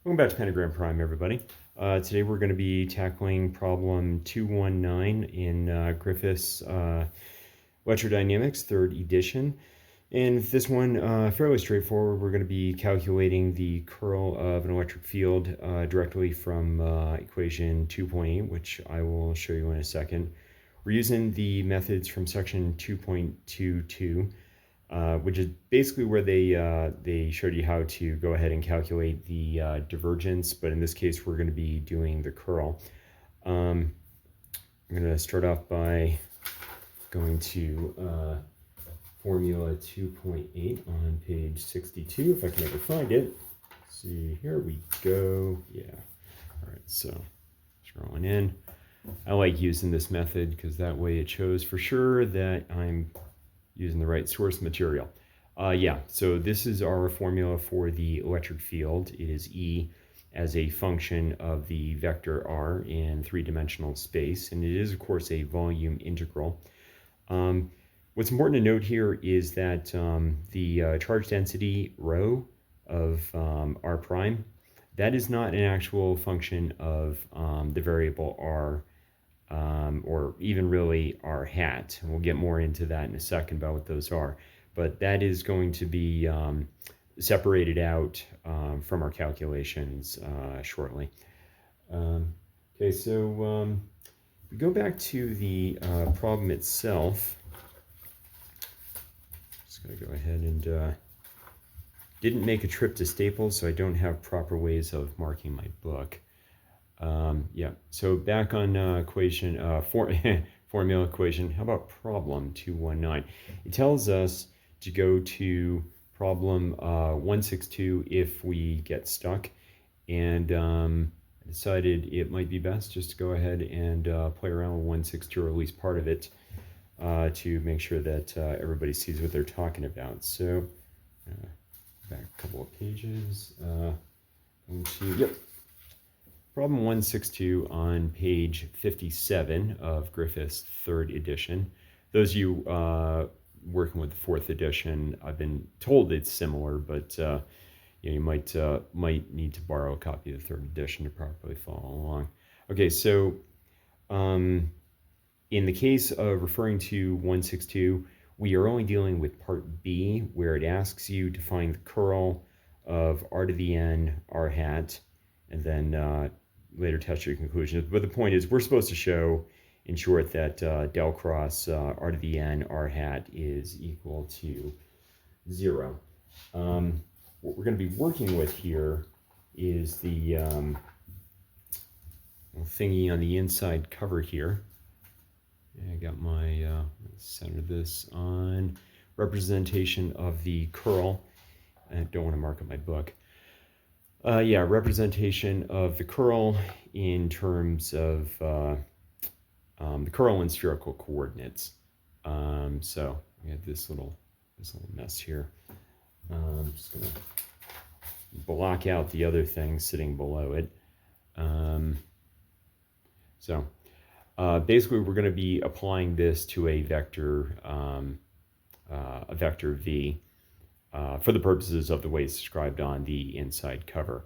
Welcome back to Pentagram Prime, everybody. Today we're going to be tackling problem 219 in Griffiths Electrodynamics, 3rd edition. And this one, fairly straightforward. We're going to be calculating the curl of an electric field directly from equation 2.8, which I will show you in a second. We're using the methods from section 2.22. Which is basically where they showed you how to go ahead and calculate the divergence, but in this case we're going to be doing the curl. I'm going to start off by going to formula 2.8 on page 62, if I can ever find it. Let's see, here we go. Yeah. All right, so scrolling in. I like using this method because that way it shows for sure that I'm using the right source material. Yeah, so this is our formula for the electric field. It is E as a function of the vector R in three-dimensional space, and it is, of course, a volume integral. What's important to note here is that the charge density rho of R prime, that is not an actual function of the variable R, or even really R hat. And we'll get more into that in a second about what those are. But that is going to be separated out from our calculations shortly. Okay, so we go back to the problem itself. Just going to go ahead and didn't make a trip to Staples, so I don't have proper ways of marking my book. Yeah, so back on equation, formula equation, how about problem 219? It tells us to go to problem 162 if we get stuck, and I decided it might be best just to go ahead and play around with 162, or at least part of it, to make sure that everybody sees what they're talking about. So, back a couple of pages. Yep. Problem 162 on page 57 of Griffiths' 3rd edition. Those of you working with the 4th edition, I've been told it's similar, but you might need to borrow a copy of the 3rd edition to properly follow along. Okay, so in the case of referring to 162, we are only dealing with part B, where it asks you to find the curl of r to the n r hat, and then later test your conclusions. But the point is, we're supposed to show, in short, that del cross r to the n r hat is equal to 0. What we're going to be working with here is the thingy on the inside cover here. I got my center this on representation of the curl. I don't want to mark up my book. Yeah, representation of the curl in terms of the curl in spherical coordinates. So we have this little mess here. I'm just gonna block out the other thing sitting below it. Basically, we're going to be applying this to a vector v. For the purposes of the way it's described on the inside cover.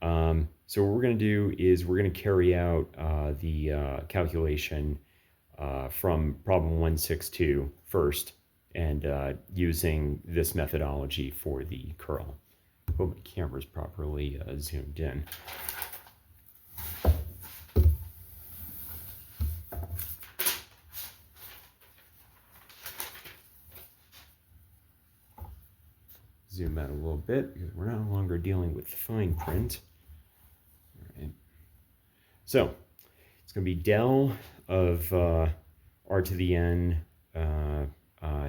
So what we're going to do is we're going to carry out the calculation from problem 162 first, and using this methodology for the curl. I hope my camera's properly zoomed in. Zoom out a little bit because we're no longer dealing with fine print. All right. So it's going to be del of r to the n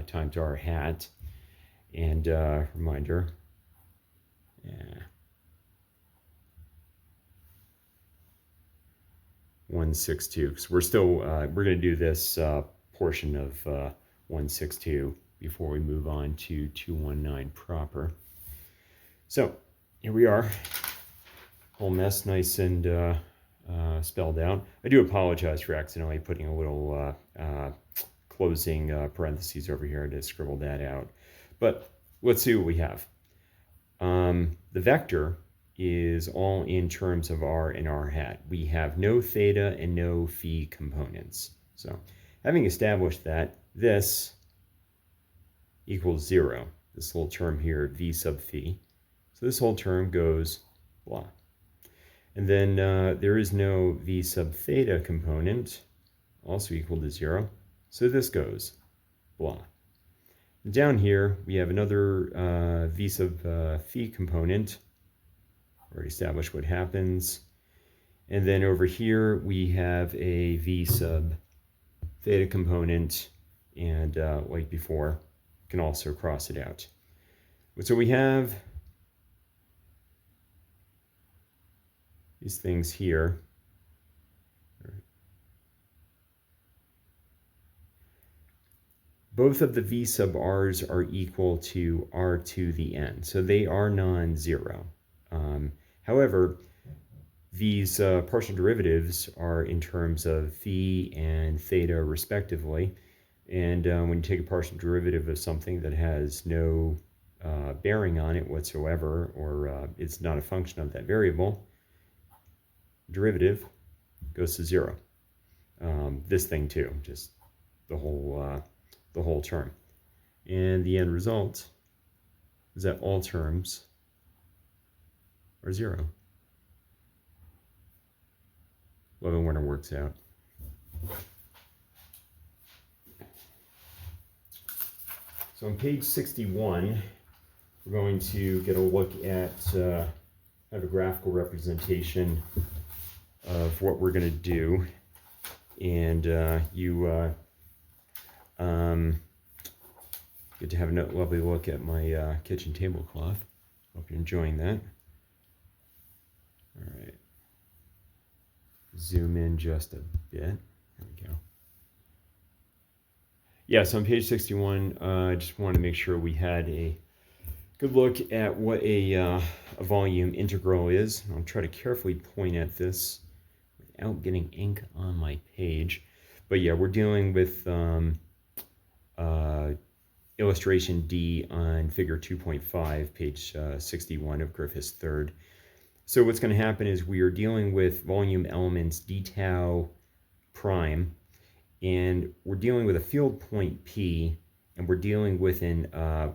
times r hat, and reminder, yeah, 162, because we're still we're going to do this portion of 162 before we move on to 219 proper. So here we are, whole mess nice and spelled out. I do apologize for accidentally putting a little closing parentheses over here to scribble that out. But let's see what we have. The vector is all in terms of r and r hat. We have no theta and no phi components. So having established that, this equals 0. This little term here, v sub phi. So this whole term goes blah. And then there is no v sub theta component, also equal to 0. So this goes blah. And down here, we have another v sub phi component. Already established what happens. And then over here, we have a v sub theta component. And like before, can also cross it out. So we have these things here. Both of the v sub r's are equal to r to the n, so they are non-zero. However, these partial derivatives are in terms of phi and theta respectively, and when you take a partial derivative of something that has no bearing on it whatsoever, or it's not a function of that variable, derivative goes to 0. This thing too, just the whole term. And the end result is that all terms are 0. Love it when it works out. So on page 61, we're going to get a look at have a graphical representation of what we're going to do. And get to have a lovely look at my kitchen tablecloth. Hope you're enjoying that. All right. Zoom in just a bit. There we go. Yeah, so on page 61, I just wanted to make sure we had a good look at what a volume integral is. I'll try to carefully point at this without getting ink on my page. But yeah, we're dealing with illustration D on figure 2.5, page 61 of Griffiths' third. So what's going to happen is we are dealing with volume elements d tau prime, and we're dealing with a field point P, and we're dealing with an,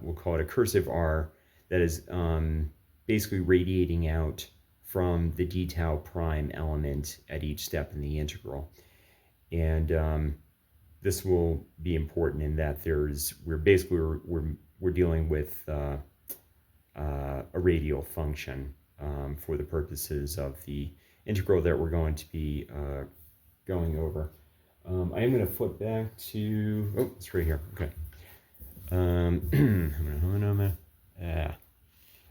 we'll call it a cursive R, that is basically radiating out from the d tau prime element at each step in the integral. And this will be important in that we're dealing with a radial function for the purposes of the integral that we're going to be going over. I am going to flip back to, oh, it's right here. Okay.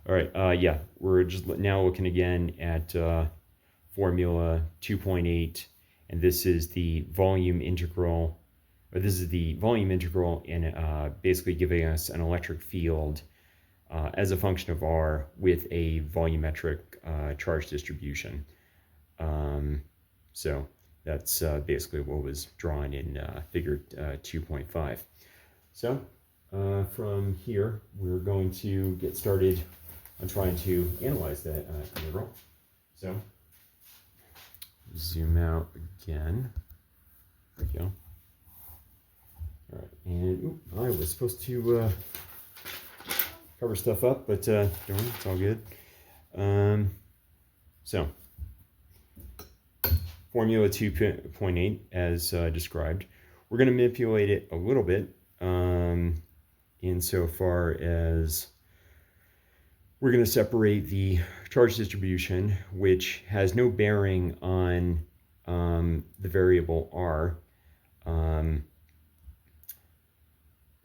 All right. Yeah, we're just now looking again at formula 2.8, and this is the volume integral, or this is the volume integral in basically giving us an electric field as a function of r with a volumetric charge distribution. So that's basically what was drawn in figure 2.5. So from here, we're going to get started on trying to analyze that integral. So zoom out again. There we go. All right, and I was supposed to cover stuff up, but don't worry, it's all good. So formula 2.8 as described. We're going to manipulate it a little bit insofar as we're going to separate the charge distribution, which has no bearing on the variable r.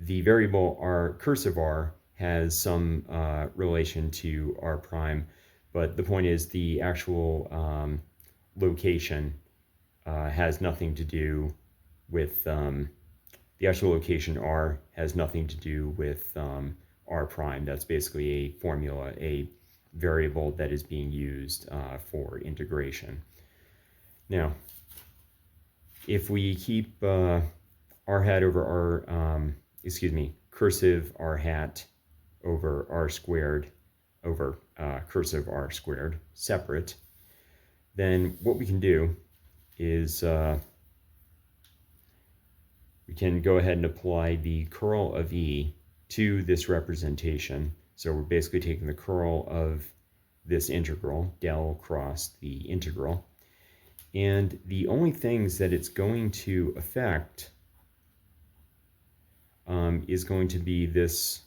The variable r, cursive r, has some relation to r prime, but the point is the actual location has nothing to do with the actual location r has nothing to do with r prime. That's basically a formula, a variable that is being used for integration. Now, if we keep r hat over r, cursive r hat over r squared over cursive r squared separate, then what we can do is we can go ahead and apply the curl of E to this representation. So we're basically taking the curl of this integral, del cross the integral, and the only things that it's going to affect is going to be this,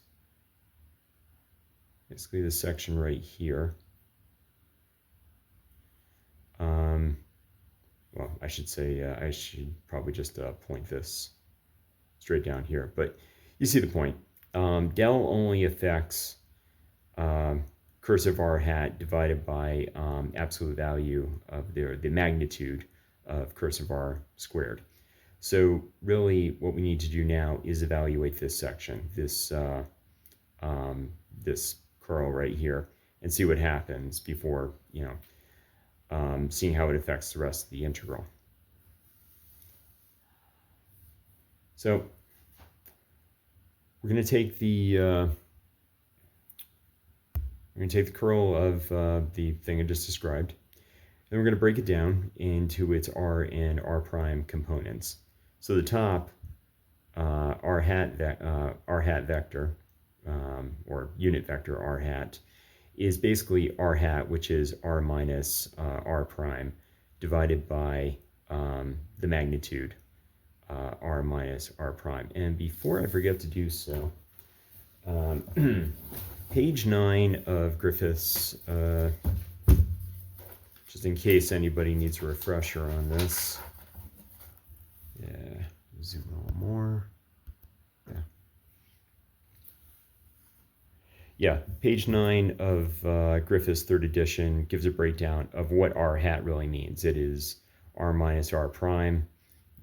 basically this section right here. Well, I should say, I should probably just point this straight down here, but you see the point. Del only affects cursive r hat divided by absolute value of the magnitude of cursive r squared. So really what we need to do now is evaluate this section, this this curl right here, and see what happens before, seeing how it affects the rest of the integral. So we're going to take the curl of the thing I just described, and we're going to break it down into its r and r prime components. So the top r hat vector, or unit vector r hat, is basically r hat, which is r minus r prime, divided by the magnitude r minus r prime. And before I forget to do so, page 9 of Griffiths, just in case anybody needs a refresher on this. Yeah, zoom in a little more. Yeah, page 9 of Griffiths 3rd edition gives a breakdown of what r hat really means. It is r minus r prime.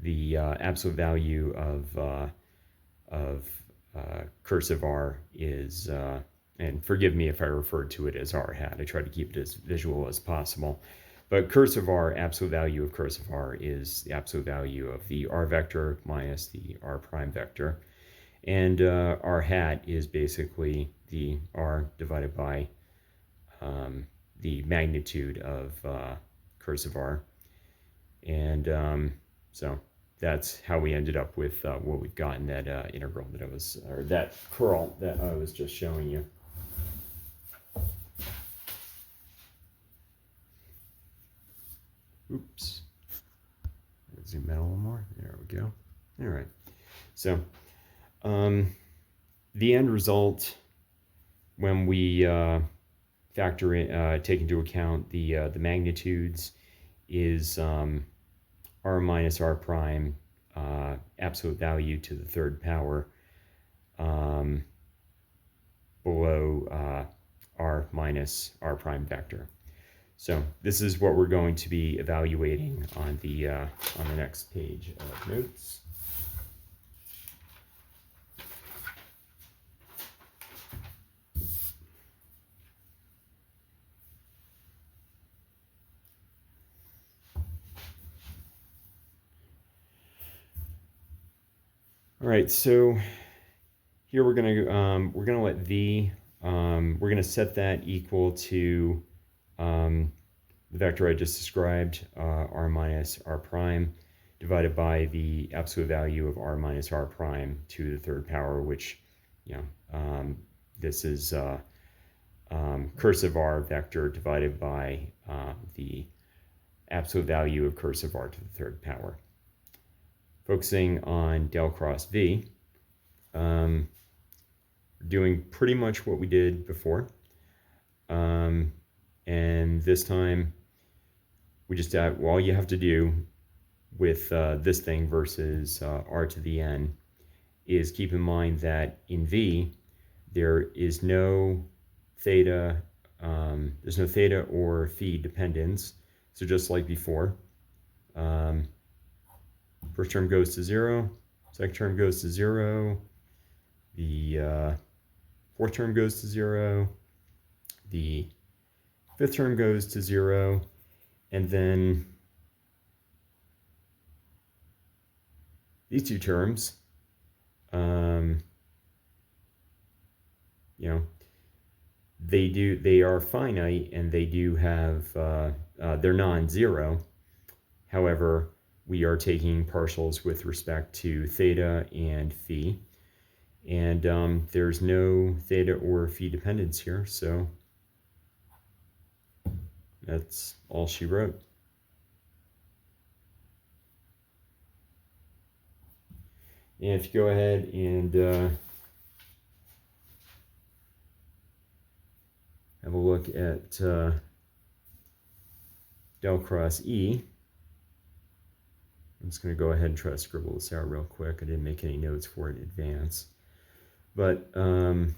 The absolute value of cursive r is, and forgive me if I referred to it as r hat. I try to keep it as visual as possible. But cursive r, absolute value of cursive r, is the absolute value of the r vector minus the r prime vector. And r hat is basically the r divided by the magnitude of cursive r. And so that's how we ended up with what we've got in that integral that I was, or that curl that I was just showing you. Oops. Zoom in a little more. There we go. All right. So the end result, when we factor in, take into account the magnitudes, is r minus r prime absolute value to the third power below r minus r prime vector. So this is what we're going to be evaluating on the next page of notes. All right, so here we're gonna let v, we're gonna set that equal to the vector I just described, r minus r prime, divided by the absolute value of r minus r prime to the third power, which, this is cursive r vector divided by the absolute value of cursive r to the third power. Focusing on del cross v, doing pretty much what we did before. And this time, we just add, well, all you have to do with this thing versus r to the n is keep in mind that in v, there is no theta, there's no theta or phi dependence. So just like before, first term goes to 0, second term goes to 0, the fourth term goes to 0, the fifth term goes to 0, and then these two terms, they are finite, and they do have, they're non-zero. However, we are taking partials with respect to theta and phi. And there's no theta or phi dependence here, so that's all she wrote. And if you go ahead and have a look at del cross E, I'm just going to go ahead and try to scribble this out real quick. I didn't make any notes for it in advance. But what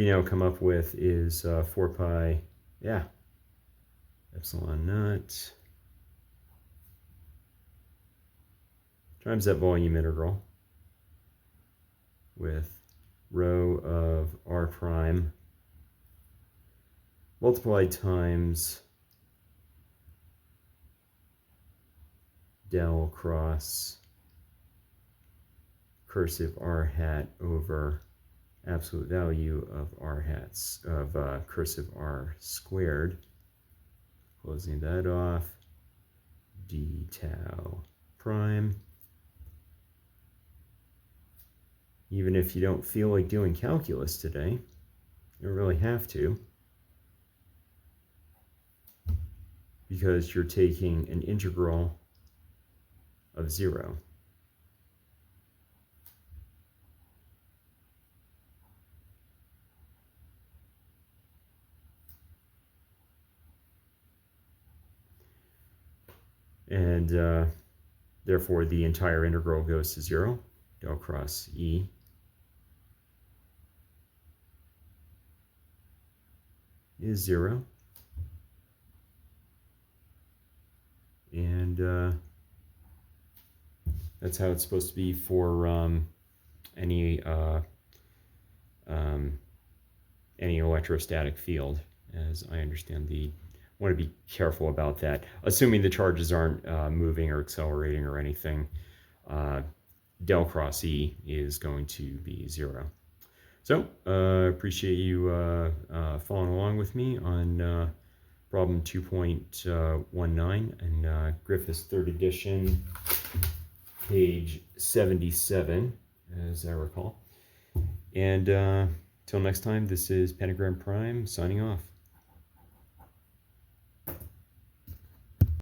you now come up with is 4 pi, epsilon naught times that volume integral with rho of r prime multiplied times del cross cursive r hat over absolute value of r hats of cursive r squared, closing that off, d tau prime. Even if you don't feel like doing calculus today, you don't really have to, because you're taking an integral of 0. And therefore the entire integral goes to 0, del cross E is 0. And that's how it's supposed to be for any electrostatic field, as I understand. Want to be careful about that, assuming the charges aren't moving or accelerating or anything. Del cross E is going to be 0. So appreciate you following along with me on problem 2.19 in Griffiths 3rd edition, page 77, as I recall. And till next time, this is Pentagram Prime signing off.